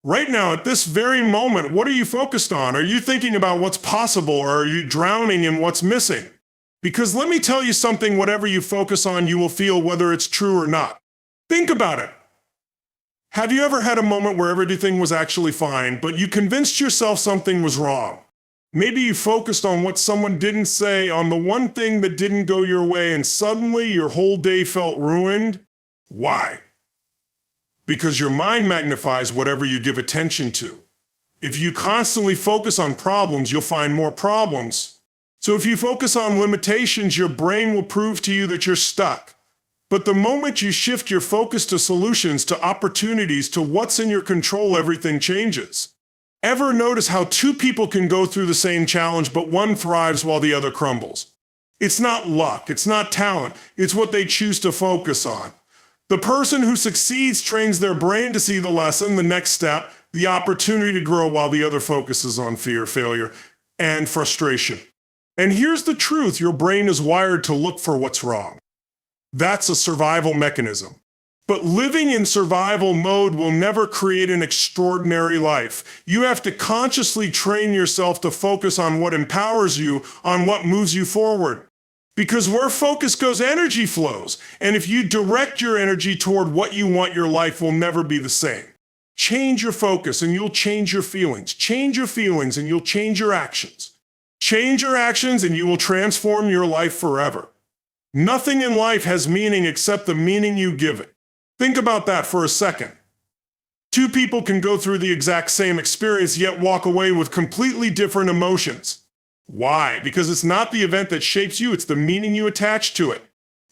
Right now, at this very moment, what are you focused on? Are you thinking about what's possible, or are you drowning in what's missing? Because let me tell you something, whatever you focus on, you will feel whether it's true or not. Think about it. Have you ever had a moment where everything was actually fine, but you convinced yourself something was wrong? Maybe you focused on what someone didn't say, on the one thing that didn't go your way, and suddenly your whole day felt ruined? Why? Because your mind magnifies whatever you give attention to. If you constantly focus on problems, you'll find more problems. So if you focus on limitations, your brain will prove to you that you're stuck. But the moment you shift your focus to solutions, to opportunities, to what's in your control, everything changes. Ever notice how two people can go through the same challenge, but one thrives while the other crumbles? It's not luck, it's not talent, it's what they choose to focus on. The person who succeeds trains their brain to see the lesson, the next step, the opportunity to grow, while the other focuses on fear, failure, and frustration. And here's the truth, your brain is wired to look for what's wrong. That's a survival mechanism. But living in survival mode will never create an extraordinary life. You have to consciously train yourself to focus on what empowers you, on what moves you forward. Because where focus goes, energy flows. And if you direct your energy toward what you want, your life will never be the same. Change your focus and you'll change your feelings. Change your feelings and you'll change your actions. Change your actions and you will transform your life forever. Nothing in life has meaning except the meaning you give it. Think about that for a second. Two people can go through the exact same experience yet walk away with completely different emotions. Why? Because it's not the event that shapes you, it's the meaning you attach to it.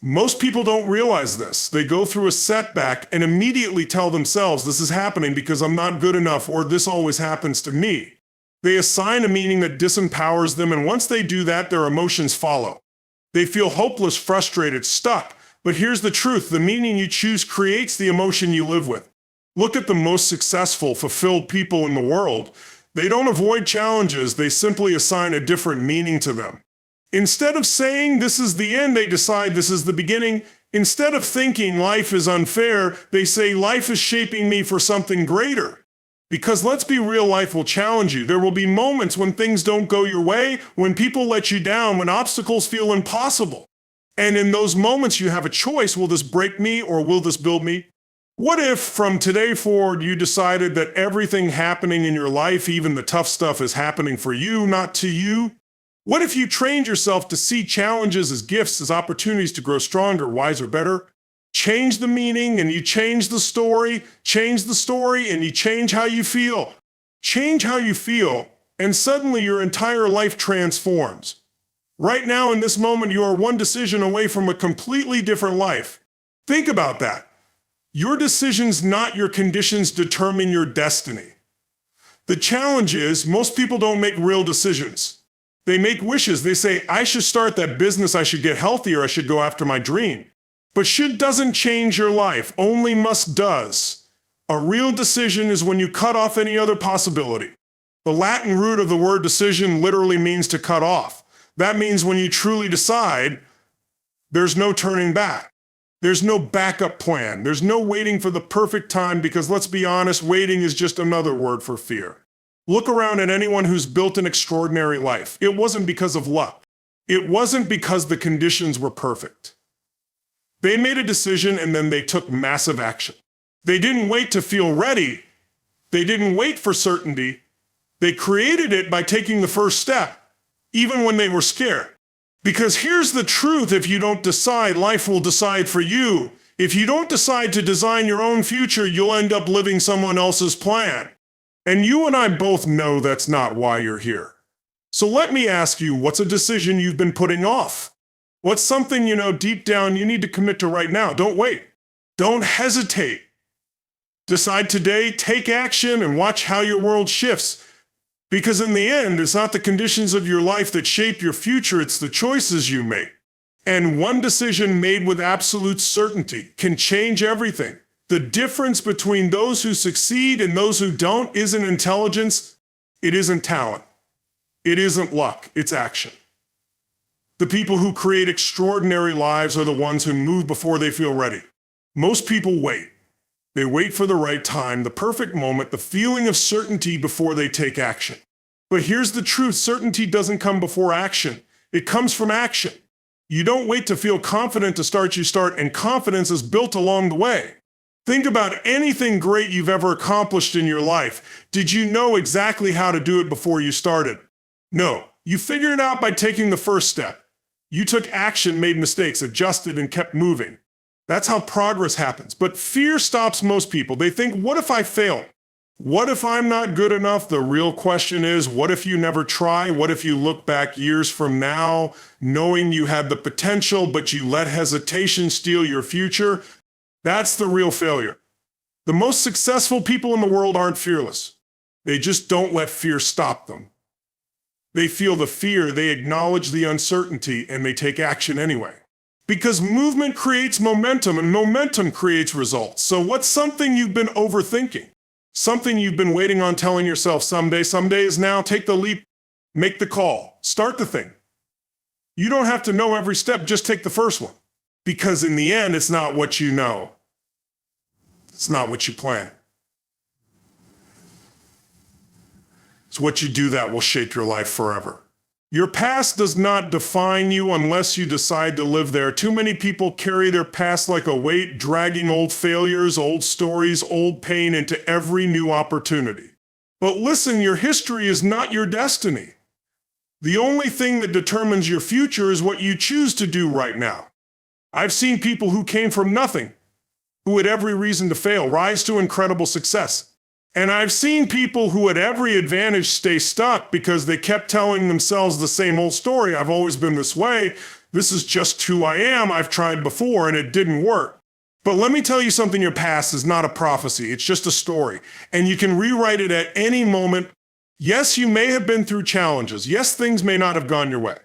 Most people don't realize this. They go through a setback and immediately tell themselves, this is happening because I'm not good enough, or this always happens to me. They assign a meaning that disempowers them, and once they do that, their emotions follow. They feel hopeless, frustrated, stuck. But here's the truth, the meaning you choose creates the emotion you live with. Look at the most successful, fulfilled people in the world. They don't avoid challenges, they simply assign a different meaning to them. Instead of saying this is the end, they decide this is the beginning. Instead of thinking life is unfair, they say life is shaping me for something greater. Because let's be real, life will challenge you. There will be moments when things don't go your way, when people let you down, when obstacles feel impossible. And in those moments you have a choice, will this break me or will this build me? What if from today forward you decided that everything happening in your life, even the tough stuff, is happening for you, not to you? What if you trained yourself to see challenges as gifts, as opportunities to grow stronger, wiser, better? Change the meaning and you change the story and you change how you feel. Change how you feel and suddenly your entire life transforms. Right now in this moment you are one decision away from a completely different life. Think about that. Your decisions, not your conditions, determine your destiny. The challenge is most people don't make real decisions. They make wishes. They say, I should start that business, I should get healthier, I should go after my dream. But should doesn't change your life, only must does. A real decision is when you cut off any other possibility. The Latin root of the word decision literally means to cut off. That means when you truly decide, there's no turning back. There's no backup plan. There's no waiting for the perfect time, because let's be honest, waiting is just another word for fear. Look around at anyone who's built an extraordinary life. It wasn't because of luck. It wasn't because the conditions were perfect. They made a decision and then they took massive action. They didn't wait to feel ready. They didn't wait for certainty. They created it by taking the first step, even when they were scared. Because here's the truth, if you don't decide, life will decide for you. If you don't decide to design your own future, you'll end up living someone else's plan. And you and I both know that's not why you're here. So let me ask you, what's a decision you've been putting off? What's something you know deep down you need to commit to right now? Don't wait. Don't hesitate. Decide today, take action, and watch how your world shifts. Because in the end, it's not the conditions of your life that shape your future, it's the choices you make. And one decision made with absolute certainty can change everything. The difference between those who succeed and those who don't isn't intelligence, it isn't talent, it isn't luck, it's action. The people who create extraordinary lives are the ones who move before they feel ready. Most people wait. They wait for the right time, the perfect moment, the feeling of certainty before they take action. But here's the truth: certainty doesn't come before action. It comes from action. You don't wait to feel confident to start, you start, and confidence is built along the way. Think about anything great you've ever accomplished in your life. Did you know exactly how to do it before you started? No. You figured it out by taking the first step. You took action, made mistakes, adjusted, and kept moving. That's how progress happens. But fear stops most people. They think, what if I fail? What if I'm not good enough? The real question is, what if you never try? What if you look back years from now, knowing you had the potential, but you let hesitation steal your future? That's the real failure. The most successful people in the world aren't fearless. They just don't let fear stop them. They feel the fear, they acknowledge the uncertainty, and they take action anyway. Because movement creates momentum, and momentum creates results. So what's something you've been overthinking? Something you've been waiting on, telling yourself someday is now? Take the leap, make the call, start the thing. You don't have to know every step, just take the first one. Because in the end, it's not what you know. It's not what you plan. It's what you do that will shape your life forever. Your past does not define you unless you decide to live there. Too many people carry their past like a weight, dragging old failures, old stories, old pain into every new opportunity. But listen, your history is not your destiny. The only thing that determines your future is what you choose to do right now. I've seen people who came from nothing, who had every reason to fail, rise to incredible success. And I've seen people who had every advantage stay stuck because they kept telling themselves the same old story. I've always been this way. This is just who I am. I've tried before and it didn't work. But let me tell you something, your past is not a prophecy. It's just a story. And you can rewrite it at any moment. Yes, you may have been through challenges. Yes, things may not have gone your way.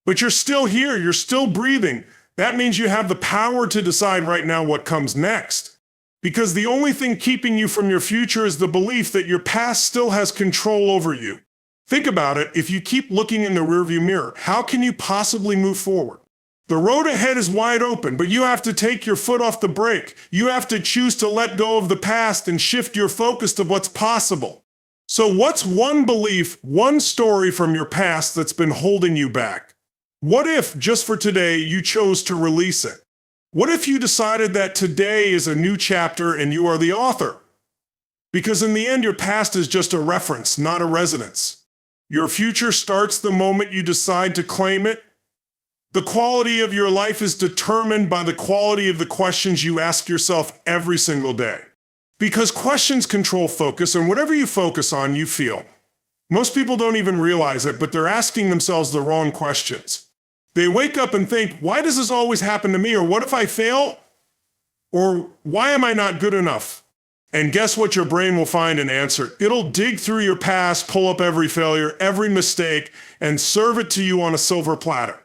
But you're still here. You're still breathing. That means you have the power to decide right now what comes next. Because the only thing keeping you from your future is the belief that your past still has control over you. Think about it. If you keep looking in the rearview mirror, how can you possibly move forward? The road ahead is wide open, but you have to take your foot off the brake. You have to choose to let go of the past and shift your focus to what's possible. So what's one belief, one story from your past that's been holding you back? What if, just for today, you chose to release it? What if you decided that today is a new chapter and you are the author? Because in the end, your past is just a reference, not a residence. Your future starts the moment you decide to claim it. The quality of your life is determined by the quality of the questions you ask yourself every single day. Because questions control focus, and whatever you focus on, you feel. Most people don't even realize it, but they're asking themselves the wrong questions. They wake up and think, why does this always happen to me? Or what if I fail? Or why am I not good enough? And guess what? Your brain will find an answer. It'll dig through your past, pull up every failure, every mistake, and serve it to you on a silver platter.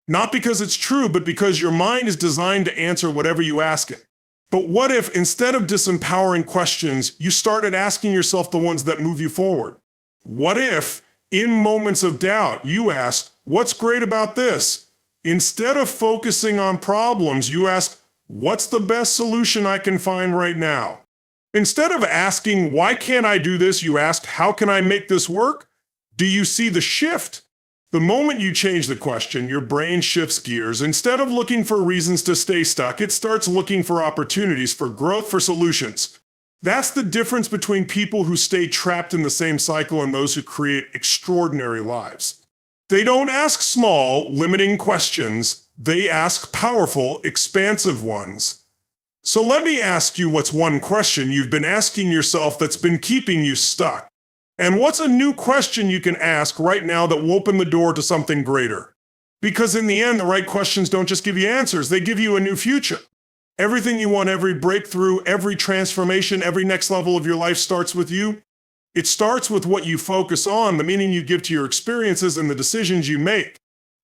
Not because it's true, but because your mind is designed to answer whatever you ask it. But what if, instead of disempowering questions, you started asking yourself the ones that move you forward? What if, in moments of doubt, you asked, what's great about this? Instead of focusing on problems, you ask, what's the best solution I can find right now? Instead of asking, why can't I do this? You ask, how can I make this work? Do you see the shift? The moment you change the question, your brain shifts gears. Instead of looking for reasons to stay stuck, it starts looking for opportunities, for growth, for solutions. That's the difference between people who stay trapped in the same cycle and those who create extraordinary lives. They don't ask small, limiting questions. They ask powerful, expansive ones. So let me ask you, what's one question you've been asking yourself that's been keeping you stuck? And what's a new question you can ask right now that will open the door to something greater? Because in the end, the right questions don't just give you answers, they give you a new future. Everything you want, every breakthrough, every transformation, every next level of your life starts with you. It starts with what you focus on, the meaning you give to your experiences and the decisions you make.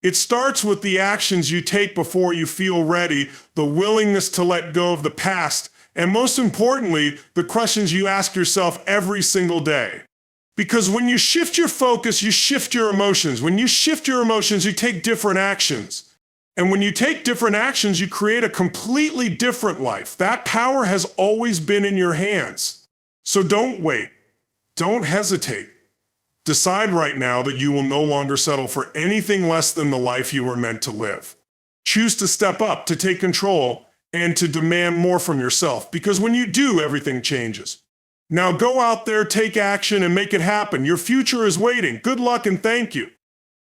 It starts with the actions you take before you feel ready, the willingness to let go of the past, and most importantly, the questions you ask yourself every single day. Because when you shift your focus, you shift your emotions. When you shift your emotions, you take different actions. And when you take different actions, you create a completely different life. That power has always been in your hands. So don't wait. Don't hesitate. Decide right now that you will no longer settle for anything less than the life you were meant to live. Choose to step up, to take control, and to demand more from yourself, because when you do, everything changes. Now go out there, take action, and make it happen. Your future is waiting. Good luck and thank you.